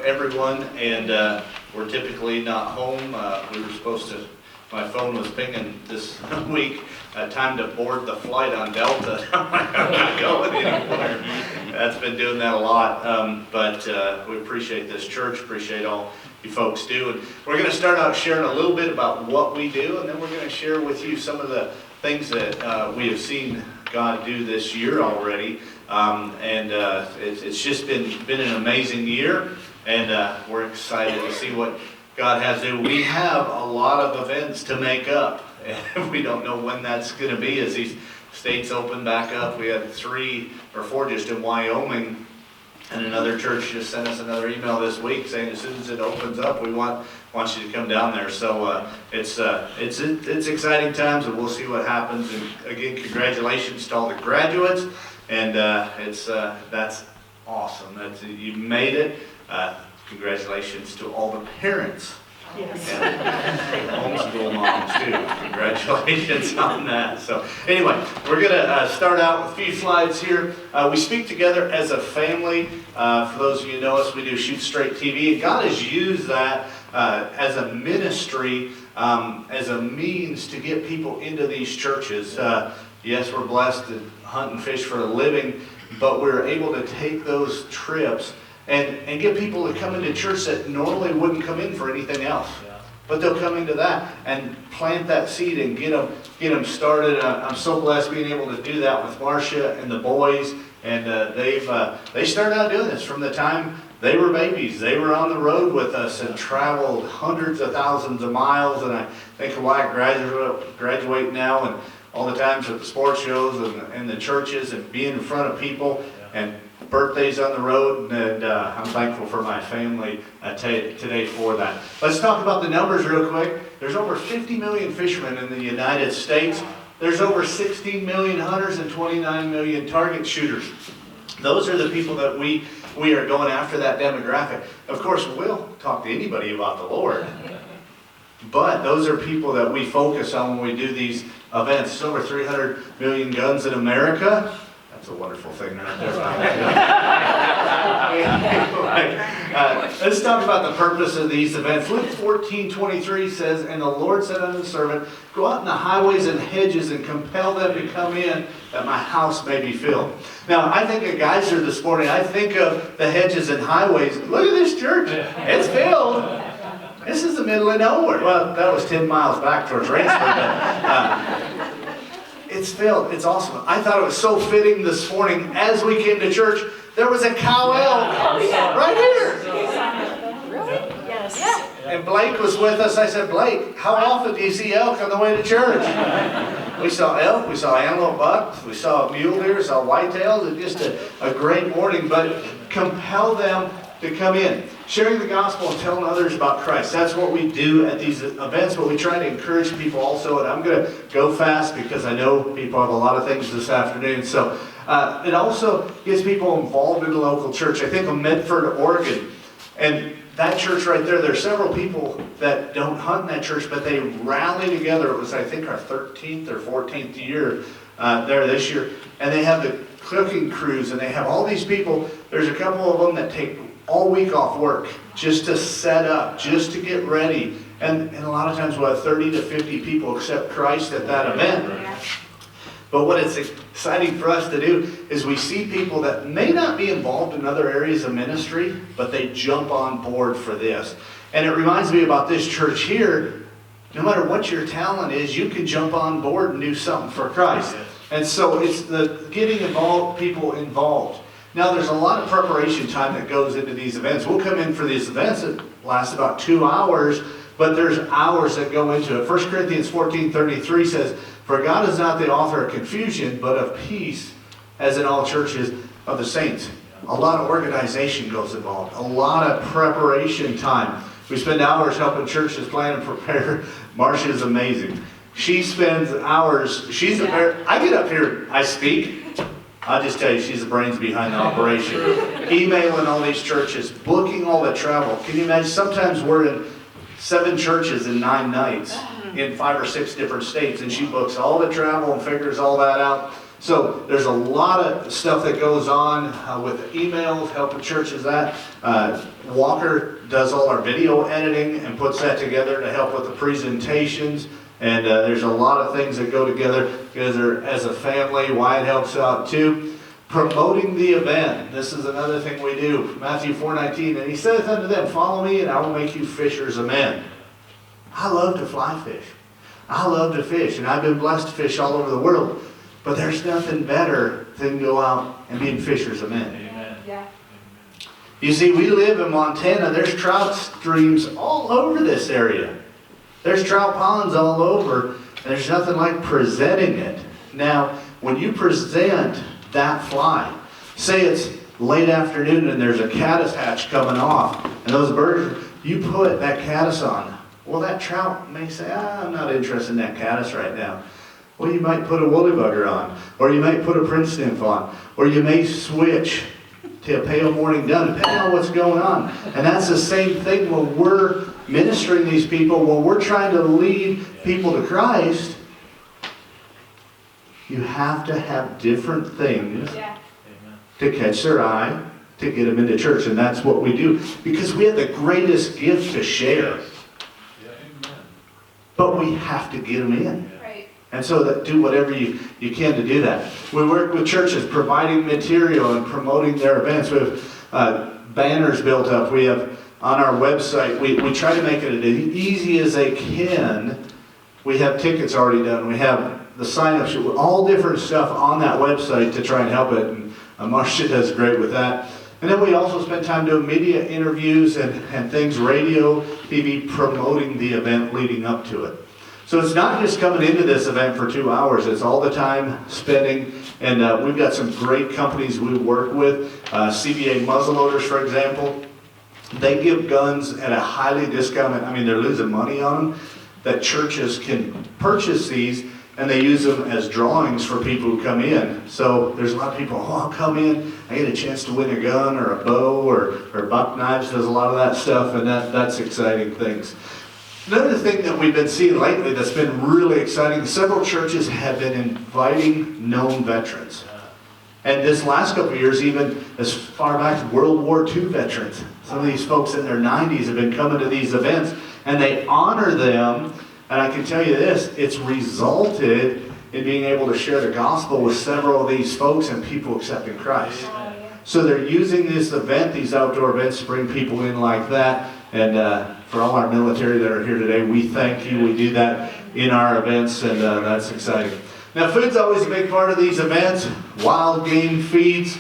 for everyone, and we're typically not home. We were supposed to, my phone was pinging this week, time to board the flight on Delta. I'm not going anywhere. That's been doing that a lot, but we appreciate this church, appreciate all you folks do. And we're going to start out sharing a little bit about what we do, and then we're going to share with you some of the things that we have seen God do this year already. It's just been an amazing year, and we're excited to see what God has to do. We have a lot of events to make up, and we don't know when that's going to be as these states open back up. We had 3 or 4 just in Wyoming, and another church just sent us another email this week saying as soon as it opens up, we want you to come down there. So it's exciting times, and we'll see what happens. And again, congratulations to all the graduates, and that's awesome. You made it. Congratulations to all the parents. Yes. And homeschool moms too. Congratulations on that. So anyway, we're going to start out with a few slides here. We speak together as a family. For those of you who know us, we do Shoot Straight TV. And God has used that as a ministry, as a means to get people into these churches. Yes, we're blessed to hunt and fish for a living, but we're able to take those trips and get people to come into church that normally wouldn't come in for anything else. Yeah. But they'll come into that and plant that seed and get them started. I'm so blessed being able to do that with Marcia and the boys. And they started out doing this from the time they were babies. They were on the road with us and traveled hundreds of thousands of miles. And I think of why I graduate now and all the times at the sports shows and the churches and being in front of people. Yeah. And birthdays on the road, and I'm thankful for my family today for that. Let's talk about the numbers real quick. There's over 50 million fishermen in the United States. There's over 16 million hunters and 29 million target shooters. Those are the people that we are going after, that demographic. Of course, we'll talk to anybody about the Lord, but those are people that we focus on when we do these events. There's over 300 million guns in America. That's a wonderful thing right there. Let's talk about the purpose of these events. Luke 14:23 says, "And the Lord said unto the servant, Go out in the highways and hedges and compel them to come in, that my house may be filled." Now, I think of Geyser this morning. I think of the hedges and highways. Look at this church. It's filled. This is the middle of nowhere. Well, that was 10 miles back towards Rainsford. It's filled. It's awesome. I thought it was so fitting this morning as we came to church. There was a cow elk right here. Really? Yes. Yeah. And Blake was with us. I said, Blake, how often do you see elk on the way to church? We saw elk. We saw antelope buck. We saw mule deer. We saw whitetails. It's just a great morning. But compel them to come in. Sharing the gospel and telling others about Christ. That's what we do at these events, but we try to encourage people also. And I'm going to go fast because I know people have a lot of things this afternoon. So it also gets people involved in the local church. I think of Medford, Oregon. And that church right there, there are several people that don't hunt in that church, but they rally together. It was, I think, our 13th or 14th year there this year. And they have the cooking crews, and they have all these people. There's a couple of them that take all week off work just to set up, just to get ready. And a lot of times we'll have 30 to 50 people accept Christ at that event. But what it's exciting for us to do is we see people that may not be involved in other areas of ministry, but they jump on board for this. And it reminds me about this church here. No matter what your talent is, you can jump on board and do something for Christ. And so it's the getting people involved. Now, there's a lot of preparation time that goes into these events. We'll come in for these events that last about 2 hours, but there's hours that go into it. 1 Corinthians 14:33 says, "For God is not the author of confusion, but of peace, as in all churches of the saints." A lot of organization goes involved, a lot of preparation time. We spend hours helping churches plan and prepare. Marcia is amazing. She spends hours. I get up here, I speak. I'll just tell you, she's the brains behind the operation. Emailing all these churches, booking all the travel. Can you imagine? Sometimes we're in 7 churches in 9 nights in 5 or 6 different states, and she books all the travel and figures all that out. So there's a lot of stuff that goes on with emails, helping churches that. Walker does all our video editing and puts that together to help with the presentations. And there's a lot of things that go together as a family. Wyatt helps out too. Promoting the event. This is another thing we do. Matthew 4:19, and he saith unto them, follow me and I will make you fishers of men. I love to fly fish. I love to fish, and I've been blessed to fish all over the world. But there's nothing better than go out and being fishers of men. Amen. Yeah. You see, we live in Montana. There's trout streams all over this area. There's trout ponds all over, and there's nothing like presenting it. Now, when you present that fly, say it's late afternoon and there's a caddis hatch coming off, and those birds, you put that caddis on. Well, that trout may say, I'm not interested in that caddis right now. Well, you might put a woolly bugger on, or you might put a prince nymph on, or you may switch to a pale morning dun, depending on what's going on. And that's the same thing when we're ministering these people, when we're trying to lead people to Christ. You have to have different things to catch their eye, to get them into church. And that's what we do, because we have the greatest gift to share. But we have to get them in. And so do whatever you can to do that. We work with churches providing material and promoting their events. We have banners built up. We have on our website, we try to make it as easy as they can. We have tickets already done. We have the sign-ups, all different stuff on that website to try and help it. And Marcia does great with that. And then we also spend time doing media interviews and things, radio, TV, promoting the event leading up to it. So it's not just coming into this event for 2 hours, it's all the time spending. And we've got some great companies we work with. CBA muzzleloaders, for example. They give guns at a highly discounted, they're losing money on them, that churches can purchase these and they use them as drawings for people who come in. So there's a lot of people, I'll come in, I get a chance to win a gun or a bow or buck knives, does a lot of that stuff, and that's exciting things. Another thing that we've been seeing lately that's been really exciting, several churches have been inviting known veterans. And this last couple of years, even as far back as World War II veterans, some of these folks in their 90s have been coming to these events, and they honor them. And I can tell you this, it's resulted in being able to share the gospel with several of these folks and people accepting Christ. So they're using this event, these outdoor events, to bring people in like that. And for all our military that are here today, we thank you. We do that in our events, and that's exciting. Now, food's always a big part of these events. Wild game feeds,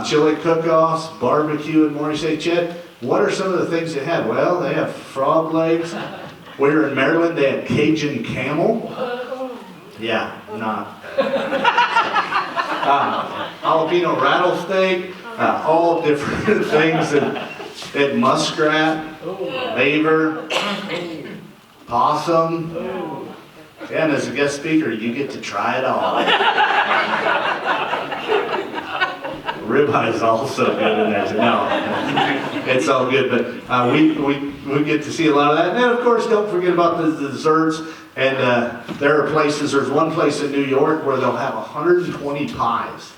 chili cook-offs, barbecue, and more. You say, Chet, what are some of the things they have? Well, they have frog legs. We were in Maryland, they had Cajun camel. Yeah, not. Jalapeno rattlesnake, all different things. They had muskrat, beaver, possum. Yeah, and as a guest speaker, you get to try it all. Ribeye is also good in there. No, it's all good, but we get to see a lot of that. And then, of course, don't forget about the desserts. And there are places, there's one place in New York where they'll have 120 pies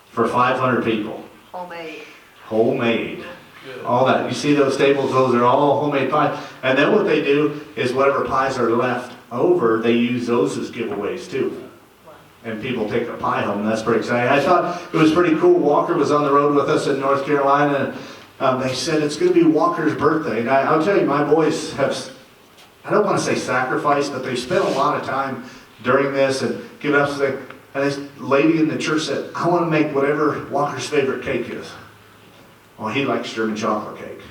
for 500 people. Homemade. All that. You see those tables, those are all homemade pies. And then what they do is whatever pies are left over, they use those as giveaways too. And people take their pie home, and that's pretty exciting. I thought it was pretty cool. Walker was on the road with us in North Carolina, and they said it's going to be Walker's birthday. And I'll tell you, my boys have, I don't want to say sacrificed, but they spent a lot of time during this and giving up something. And this lady in the church said, I want to make whatever Walker's favorite cake is. Well, he likes German chocolate cake.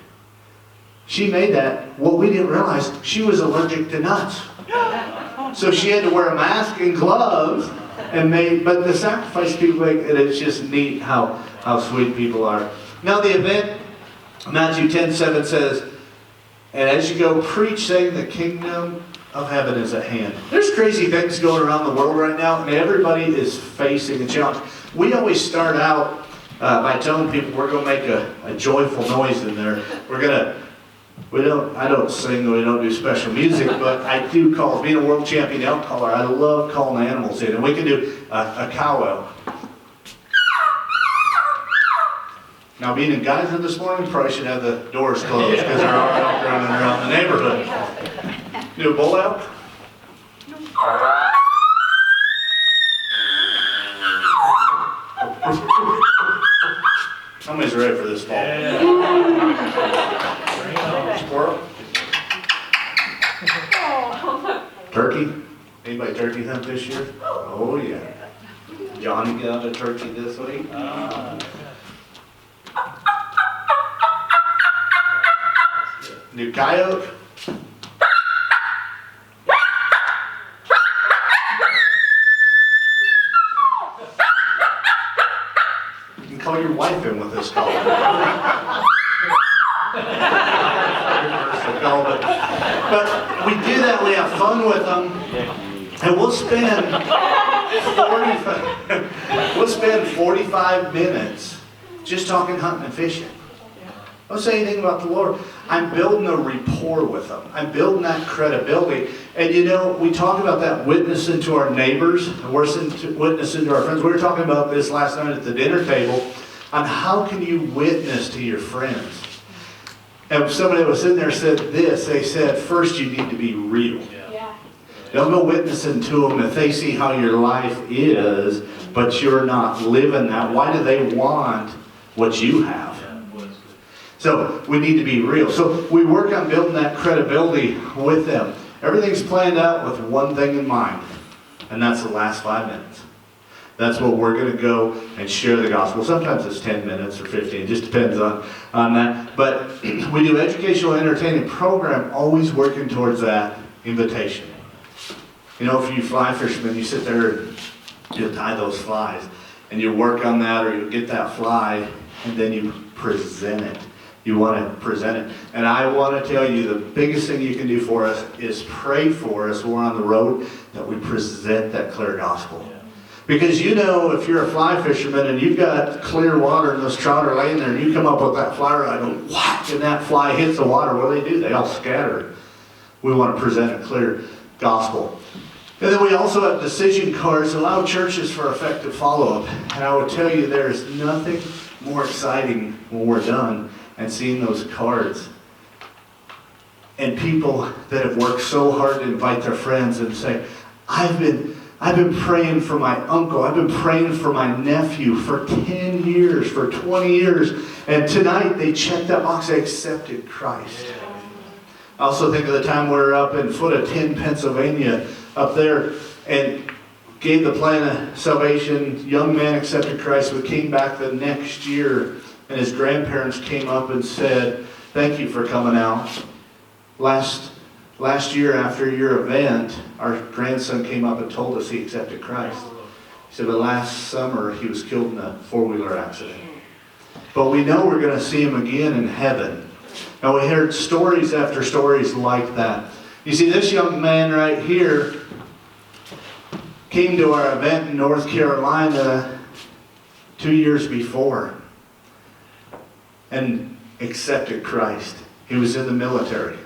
She made that. What we didn't realize, she was allergic to nuts. So she had to wear a mask and gloves. But the sacrifice people make, and it's just neat how sweet people are. Now the event, Matthew 10:7 says, and as you go, preach, saying the kingdom of heaven is at hand. There's crazy things going around the world right now, and everybody is facing a challenge. We always start out by telling people we're going to make a joyful noise in there. I don't sing, we don't do special music, but I do call, being a world champion elk caller, I love calling animals in. And we can do a cow. Now, being in Geyser this morning, probably should have the doors closed because there are elk running around the neighborhood. Do a bull elk? How many's ready for this fall? Squirrel? Turkey? Anybody turkey hunt this year? Oh yeah. Johnny got a turkey this week. New coyote? You can call your wife in with this call. But we do that, we have fun with them, and we'll spend 45 minutes just talking hunting and fishing. Don't say anything about the Lord. I'm building a rapport with them. I'm building that credibility. And you know, we talk about that witnessing to our neighbors, witnessing to our friends. We were talking about this last night at the dinner table on how can you witness to your friends. And somebody that was sitting there said this. They said, first you need to be real. Yeah. Don't go witnessing to them if they see how your life is, but you're not living that. Why do they want what you have? So we need to be real. So we work on building that credibility with them. Everything's planned out with one thing in mind, and that's the last 5 minutes. That's what we're going to go and share the gospel. Sometimes it's 10 minutes or 15. It just depends on that. But we do educational entertaining program always working towards that invitation. You know, if you fly fishermen, you sit there and you tie those flies. And you work on that, or you get that fly, and then you present it. You want to present it. And I want to tell you, the biggest thing you can do for us is pray for us when we're on the road, that we present that clear gospel. Because you know, if you're a fly fisherman and you've got clear water and those trout are laying there and you come up with that fly rod and whack, and that fly hits the water, what do? They all scatter. We want to present a clear gospel. And then we also have decision cards that allow churches for effective follow-up. And I would tell you, there is nothing more exciting when we're done and seeing those cards. And people that have worked so hard to invite their friends and say, I've been praying for my uncle. I've been praying for my nephew for 10 years, for 20 years. And tonight they checked that box. They accepted Christ. I also think of the time we were up in foot of 10, Pennsylvania, up there, and gave the plan of salvation. Young man accepted Christ. We came back the next year, and his grandparents came up and said, thank you for coming out. Last year, after your event, our grandson came up and told us he accepted Christ. He said, but last summer he was killed in a four-wheeler accident. But we know we're going to see him again in heaven. Now, we heard stories after stories like that. You see, this young man right here came to our event in North Carolina 2 years before and accepted Christ. He was in the military.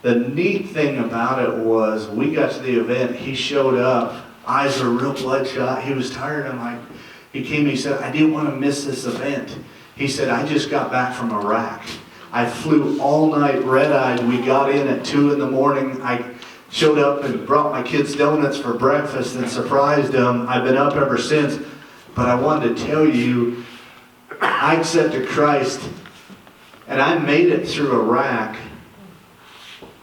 The neat thing about it was, we got to the event, he showed up, eyes were real bloodshot, he was tired. He came, he said, I didn't want to miss this event. He said, I just got back from Iraq. I flew all night red-eyed. We got in at 2 in the morning. I showed up and brought my kids donuts for breakfast and surprised them. I've been up ever since. But I wanted to tell you, I accepted Christ, and I made it through Iraq.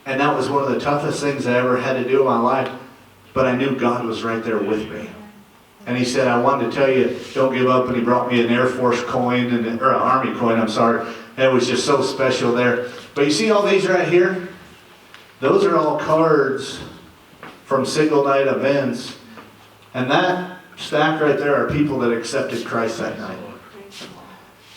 And that was one of the toughest things I ever had to do in my life. But I knew God was right there with me. And he said, I wanted to tell you, don't give up. And he brought me an Air Force coin, or an Army coin, I'm sorry. And it was just so special there. But you see all these right here? Those are all cards from single night events. And that stack right there are people that accepted Christ that night.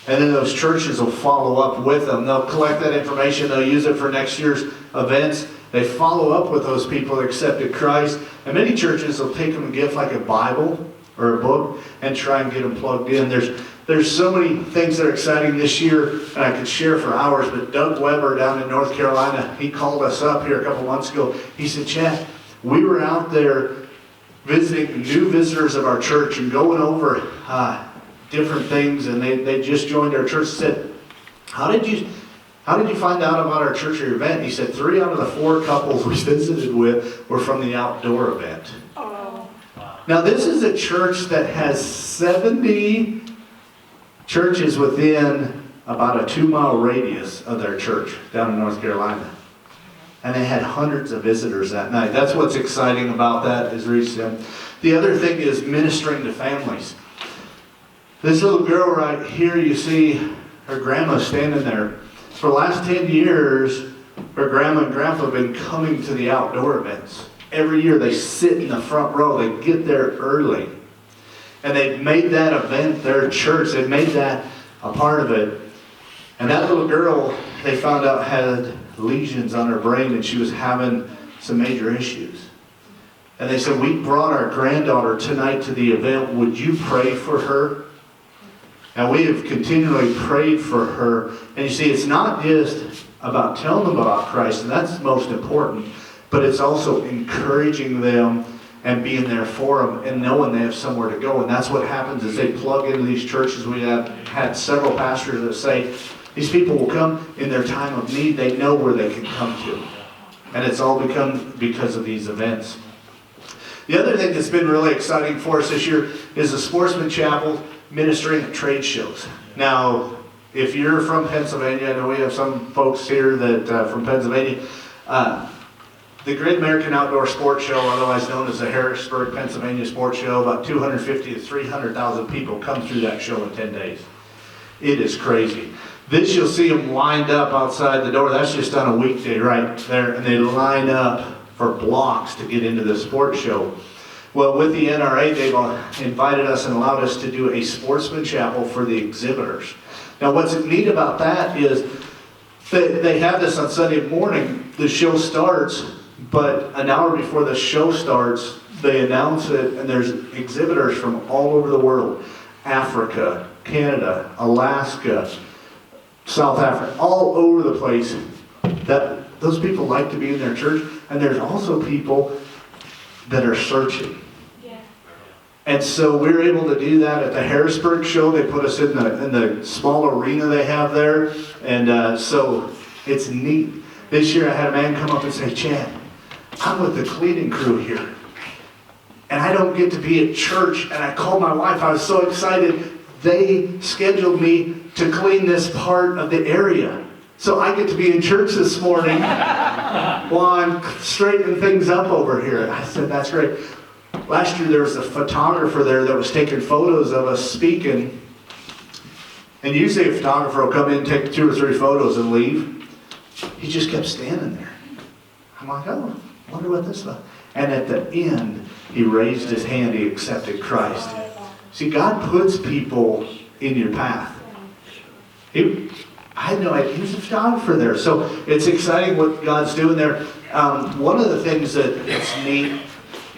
And then those churches will follow up with them. They'll collect that information. They'll use it for next year's events. They follow up with those people that accepted Christ. And many churches will take them a gift like a Bible or a book and try and get them plugged in. There's so many things that are exciting this year, and I could share for hours, but Doug Weber down in North Carolina, he called us up here a couple months ago. He said, Chad, we were out there visiting new visitors of our church and going over different things, and they just joined our church. Said, how did you find out about our church or your event? He said 3 out of the 4 couples we visited with were from the outdoor event. Oh. Now this is a church that has 70 churches within about a 2-mile radius of their church down in North Carolina. And they had hundreds of visitors that night. That's what's exciting about that, is reaching them. The other thing is ministering to families. This little girl right here, you see her grandma standing there. For the last 10 years, her grandma and grandpa have been coming to the outdoor events. Every year they sit in the front row. They get there early. And they've made that event their church. They've made that a part of it. And that little girl, they found out, had lesions on her brain, and she was having some major issues. And they said, we brought our granddaughter tonight to the event. Would you pray for her? And we have continually prayed for her. And you see, it's not just about telling them about Christ, and that's most important, but it's also encouraging them and being there for them and knowing they have somewhere to go. And that's what happens as they plug into these churches. We have had several pastors that say, these people will come in their time of need. They know where they can come to. And it's all become because of these events. The other thing that's been really exciting for us this year is the Sportsman Chapel ministering at trade shows. Now, if you're from Pennsylvania, I know we have some folks here that from Pennsylvania. The Great American Outdoor Sports Show, otherwise known as the Harrisburg, Pennsylvania Sports Show, about 250 to 300,000 people come through that show in 10 days. It is crazy. This, you'll see them lined up outside the door. That's just on a weekday right there. And they line up for blocks to get into the sports show. Well, with the NRA, they've invited us and allowed us to do a sportsman chapel for the exhibitors. Now, what's neat about that is they have this on Sunday morning. The show starts, but an hour before the show starts, they announce it, and there's exhibitors from all over the world. Africa, Canada, Alaska, South Africa, all over the place. That those people like to be in their church, and there's also people that are searching. Yeah. And so we're able to do that at the Harrisburg show. They put us in the small arena they have there, and so it's neat. This year I had a man come up and say, Chad, I'm with the cleaning crew here, and I don't get to be at church. And I called my wife. I was so excited. They scheduled me to clean this part of the area. So I get to be in church this morning while I'm straightening things up over here. I said, that's great. Last year there was a photographer there that was taking photos of us speaking. And usually a photographer will come in, take 2 or 3 photos and leave. He just kept standing there. I'm like, oh, I wonder what this is about. And at the end, he raised his hand. He accepted Christ. See, God puts people in your path. I had no idea he was a photographer there. So it's exciting what God's doing there. One of the things that's neat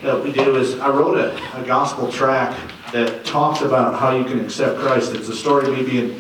that we do is I wrote a gospel tract that talks about how you can accept Christ. It's a story of me being